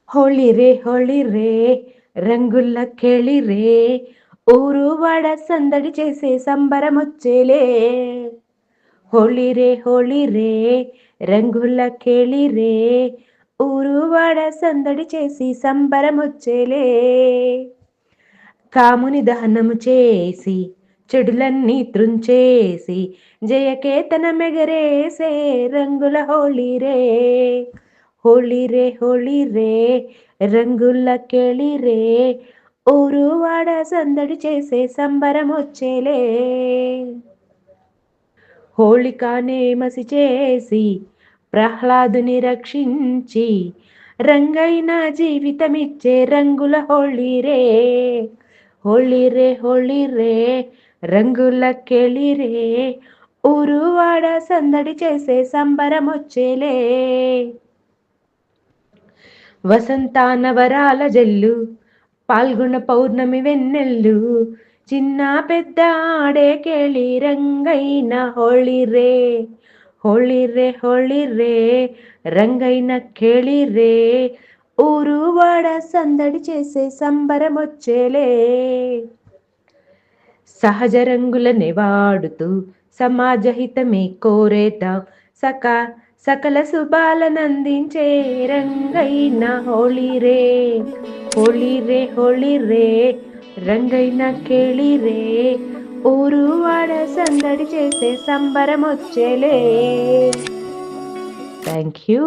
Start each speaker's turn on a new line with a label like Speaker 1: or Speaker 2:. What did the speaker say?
Speaker 1: హోళీ రే రంగుల కేళిరే ఊరు వాడ సందడి చేసే సంబరమొచ్చేలే. హోళీ రే రంగుల కేళిరే ఊరు వాడ సందడి చేసి సంబరమొచ్చేలే. కాముని దహనము చేసి చెడులన్నీ త్రుంచేసి జయకేతన మెగరేసే రంగుల హోళీ రే రంగుల కేళిరే ఊరు వాడ సందడి చేసే సంబరమొచ్చేలే. హోళికానే మసి చేసి ప్రహ్లాదుని రక్షించి రంగైన జీవితమిచ్చే రంగుల హోళీ రే రంగుల కేళిరే ఊరు వాడ సందడి చేసే సంబరమొచ్చేలే. వసంతాన వరాల జల్లు పాల్గొన పౌర్ణమి వెన్నెల్లు చిన్న పెద్ద ఆడే కేళి రంగైన హోళీ రే రంగైన కేళిరే ఊరు వాడ సందడి చేసే సంబరమొచ్చేలే. సహజ రంగులనే వాడుతూ సమాజహితమే కోరేద్దాం సకల శుభాలనందించే రంగైన హోళీ రే రంగైన కేళిరే ఊరు వాడ సందడి చేసే సంబరమొచ్చేలే. Thank you.